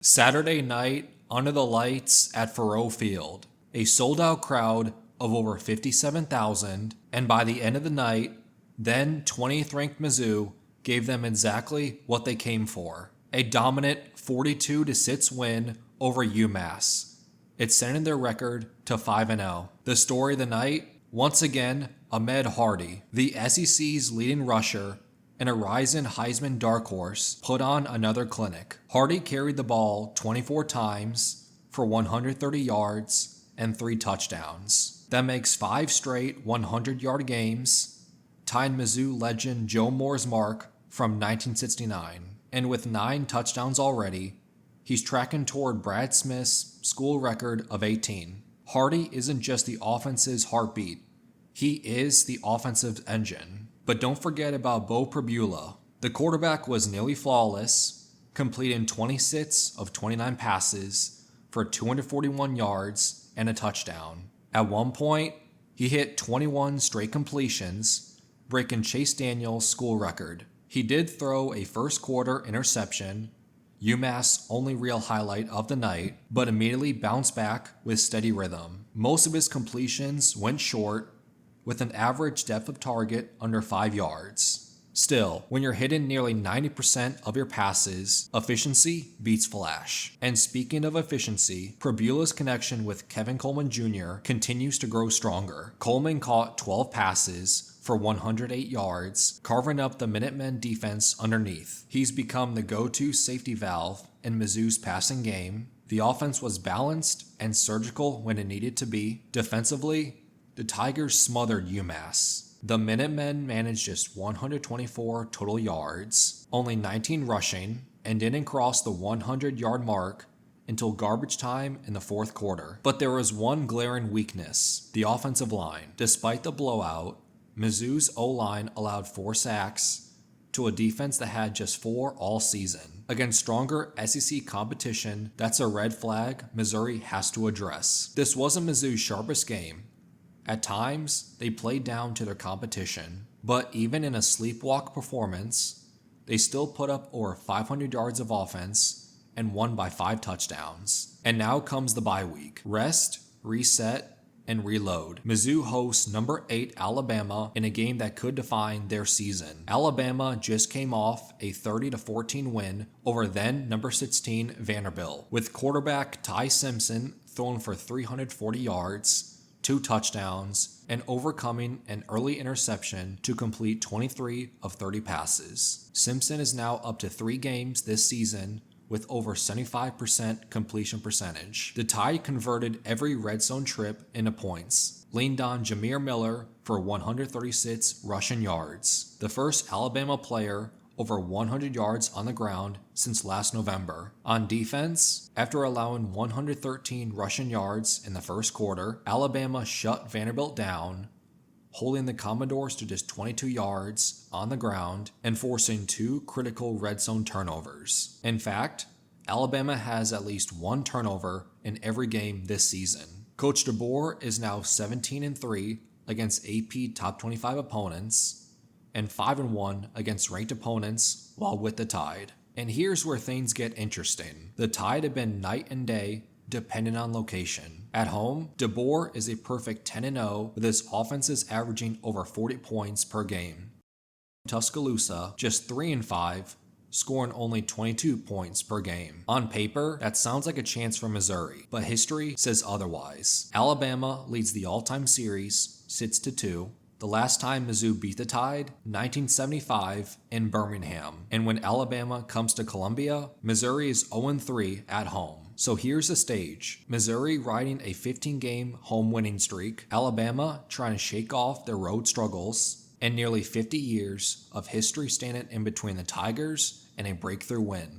Saturday night under the lights at Faurot Field, a sold-out crowd of over 57,000, and by the end of the night, then 20th ranked Mizzou gave them exactly what they came for. A dominant 42-6 win over UMass. It extended their record to 5-0. The story of the night, once again, Ahmed Hardy, the SEC's leading rusher and a rising Heisman dark horse, put on another clinic. Hardy carried the ball 24 times for 130 yards and 3 touchdowns. That makes 5 straight 100-yard games, tying Mizzou legend Joe Moore's mark from 1969. And with 9 touchdowns already, he's tracking toward Brad Smith's school record of 18. Hardy isn't just the offense's heartbeat, he is the offensive engine. But don't forget about Bo Pribula. The quarterback was nearly flawless, completing 26 of 29 passes for 241 yards and a touchdown. At one point, he hit 21 straight completions, breaking Chase Daniel's school record. He did throw a first quarter interception, UMass' only real highlight of the night, but immediately bounced back with steady rhythm. Most of his completions went short, with an average depth of target under 5 yards. Still, when you're hitting nearly 90% of your passes, efficiency beats flash. And speaking of efficiency, Pribula's connection with Kevin Coleman Jr. continues to grow stronger. Coleman caught 12 passes for 108 yards, carving up the Minutemen defense underneath. He's become the go-to safety valve in Mizzou's passing game. The offense was balanced and surgical when it needed to be. Defensively, the Tigers smothered UMass. The Minutemen managed just 124 total yards, only 19 rushing, and didn't cross the 100-yard mark until garbage time in the fourth quarter. But there was one glaring weakness: the offensive line. Despite the blowout, Mizzou's O-line allowed 4 sacks to a defense that had just 4 all season. Against stronger SEC competition, that's a red flag Missouri has to address. This wasn't Mizzou's sharpest game. At times, they played down to their competition, but even in a sleepwalk performance, they still put up over 500 yards of offense and won by 5 touchdowns. And now comes the bye week. Rest, reset, and reload. Mizzou hosts number 8 Alabama in a game that could define their season. Alabama just came off a 30-14 win over then number 16 Vanderbilt, with quarterback Ty Simpson throwing for 340 yards, 2 touchdowns, and overcoming an early interception to complete 23 of 30 passes. Simpson is now up to 3 games this season with over 75% completion percentage. The Tide converted every red zone trip into points, leaned on Jameer Miller for 136 rushing yards, the first Alabama player over 100 yards on the ground since last November. On defense, after allowing 113 rushing yards in the first quarter, Alabama shut Vanderbilt down, holding the Commodores to just 22 yards on the ground and forcing 2 critical red zone turnovers. In fact, Alabama has at least 1 turnover in every game this season. Coach DeBoer is now 17-3 against AP top 25 opponents, and 5-1 against ranked opponents while with the Tide. And here's where things get interesting. The Tide have been night and day depending on location. At home, DeBoer is a perfect 10-0 with his offenses averaging over 40 points per game. Tuscaloosa, just 3-5, scoring only 22 points per game. On paper, that sounds like a chance for Missouri, but history says otherwise. Alabama leads the all-time series 6-2. The last time Mizzou beat the Tide, 1975 in Birmingham. And when Alabama comes to Columbia, Missouri is 0-3 at home. So here's the stage. Missouri riding a 15-game home winning streak, Alabama trying to shake off their road struggles, and nearly 50 years of history standing in between the Tigers and a breakthrough win.